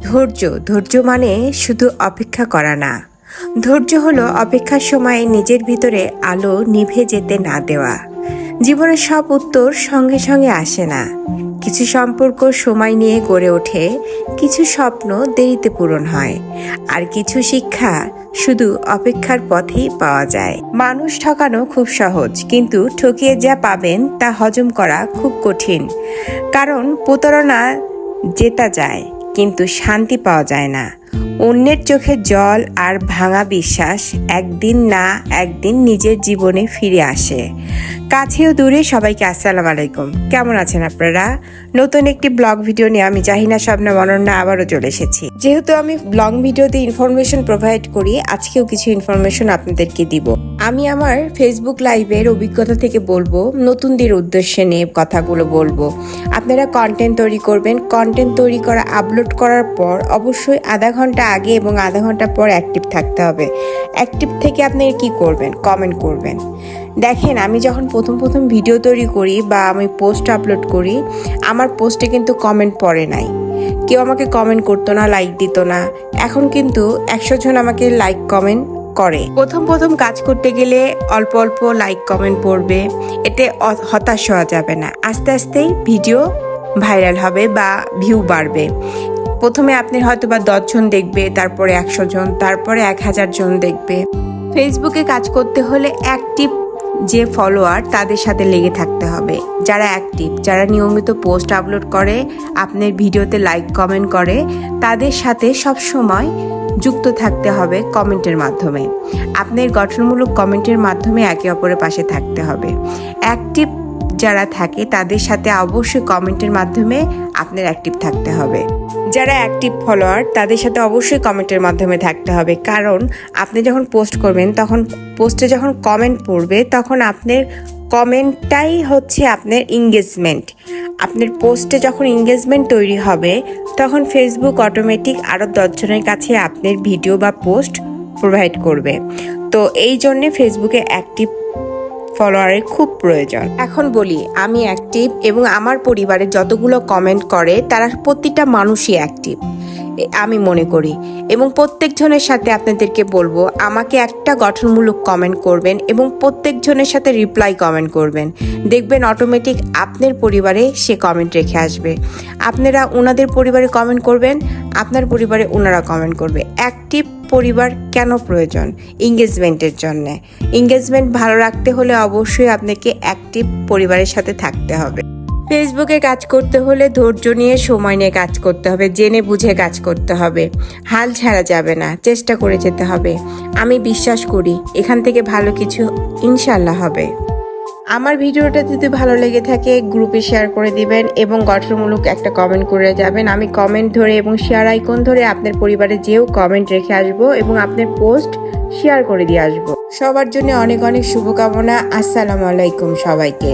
ধৈর্য মানে শুধু অপেক্ষা করা না। ধৈর্য হলো অপেক্ষার সময় নিজের ভিতরে আলো নিভে যেতে না দেওয়া। জীবনের সব উত্তর সঙ্গে সঙ্গে আসে না। কিছু সম্পর্ক সময় নিয়ে গড়ে ওঠে, কিছু স্বপ্ন দেরিতে পূরণ হয়, আর কিছু শিক্ষা শুধু অপেক্ষার পথেই পাওয়া যায়। মানুষ ঠকানো খুব সহজ, কিন্তু ঠকিয়ে যা পাবেন তা হজম করা খুব কঠিন। কারণ প্রতারণা জেতা যায়, কিন্তু শান্তি পাওয়া যায় না। অন্যের চোখে জল আর ভাঙা বিশ্বাস একদিন না একদিন নিজের জীবনে ফিরে আসে। কাছেও দূরে সবাইকে আসসালামু আলাইকুম। কেমন আছেন আপনারা? নতুন একটি ব্লগ ভিডিও নিয়ে আমি জাহিনা স্বপ্না অনন্যা আবারও চলে এসেছি। যেহেতু আমি ব্লগ ভিডিওতে ইনফরমেশন প্রোভাইড করি, আজকেও কিছু ইনফরমেশন আপনাদেরকে দিব। আমি আমার ফেসবুক লাইভের অভিজ্ঞতা থেকে বলবো, নতুনদের উদ্দেশ্যে নিয়ে কথাগুলো বলবো। আপনারা কন্টেন্ট তৈরি করবেন, কন্টেন্ট তৈরি করা আপলোড করার পর অবশ্যই আধা ঘন্টা আগে এবং আধা ঘন্টা পর অ্যাক্টিভ থাকতে হবে। অ্যাক্টিভ থেকে আপনি কি করবেন? কমেন্ট করবেন। দেখেন, আমি যখন প্রথম ভিডিও তৈরি করি বা আমি পোস্ট আপলোড করি, আমার পোস্টে কিন্তু কমেন্ট পড়ে নাই। কেউ আমাকে কমেন্ট করতো না, লাইক দিত না। এখন কিন্তু 100 জন আমাকে লাইক কমেন্ট করে। প্রথম কাজ করতে গেলে অল্প অল্প লাইক কমেন্ট পড়বে, এতে হতাশ হওয়া যাবে না। আস্তে আস্তেই ভিডিও ভাইরাল হবে বা ভিউ বাড়বে। প্রথমে আপনি হয়তো বা 10 জন দেখবে, তারপরে 100 জন, তারপরে 1000 জন দেখবে। ফেসবুকে কাজ করতে হলে অ্যাক্টিভ যে ফলোয়ার তাদের সাথে লেগে থাকতে হবে। যারা অ্যাক্টিভ, যারা নিয়মিত পোস্ট আপলোড করে, আপনার ভিডিওতে লাইক কমেন্ট করে, তাদের সাথে সব সময় যুক্ত থাকতে হবে কমেন্টের মাধ্যমে। আপনার গঠনমূলক কমেন্টের মাধ্যমে একে অপরের পাশে থাকতে হবে। অ্যাক্টিভ যারা থাকে তাদের সাথে অবশ্যই কমেন্টের মাধ্যমে আপনার অ্যাক্টিভ থাকতে হবে। যারা অ্যাক্টিভ ফলোয়ার তাদের সাথে অবশ্যই কমেন্টের মাধ্যমে থাকতে হবে। কারণ আপনি যখন পোস্ট করবেন, তখন পোস্টে যখন কমেন্ট পড়বে, তখন আপনার কমেন্টটাই হচ্ছে আপনার এঙ্গেজমেন্ট। আপনার পোস্টে যখন এঙ্গেজমেন্ট তৈরি হবে, তখন ফেসবুক অটোমেটিক আরও 10 জনের কাছে আপনার ভিডিও বা পোস্ট প্রোভাইড করবে। তো এই জন্যে ফেসবুকে অ্যাক্টিভ ফলোয়ারের খুব প্রয়োজন। এখন বলি, আমি অ্যাক্টিভ এবং আমার পরিবারে যতগুলো কমেন্ট করে তারা প্রতিটা মানুষই অ্যাক্টিভ আমি মনে করি। এবং প্রত্যেকজনের সাথে আপনাদেরকে বলবো, আমাকে একটা গঠনমূলক কমেন্ট করবেন এবং প্রত্যেকজনের সাথে রিপ্লাই কমেন্ট করবেন। দেখবেন অটোমেটিক আপনার পরিবারে সে কমেন্ট রেখে আসবে। আপনারা ওনাদের পরিবারে কমেন্ট করবেন, আপনার পরিবারে ওনারা কমেন্ট করবে। অ্যাক্টিভ পরিবার কেন প্রয়োজন? এঙ্গেজমেন্টের জন্যে। এঙ্গেজমেন্ট ভালো রাখতে হলে অবশ্যই আপনাকে অ্যাক্টিভ পরিবারের সাথে থাকতে হবে। ফেসবুকে কাজ করতে হলে ধৈর্য নিয়ে, সময় নিয়ে কাজ করতে হবে, জেনে বুঝে কাজ করতে হবে। হাল ছাড়া যাবে না, চেষ্টা করে যেতে হবে। আমি বিশ্বাস করি এখান থেকে ভালো কিছু ইনশাল্লাহ হবে। আমার ভিডিওটা যদি ভালো লেগে থাকে গ্রুপে শেয়ার করে দিবেন এবং গঠনমূলক একটা কমেন্ট করে যাবেন। আমি কমেন্ট ধরে এবং শেয়ার আইকন ধরে আপনার পরিবারে যেও কমেন্ট রেখে আসবো এবং আপনার পোস্ট শেয়ার করে দিয়ে আসবো। সবার জন্য অনেক অনেক শুভকামনা। আসসালামু আলাইকুম সবাইকে।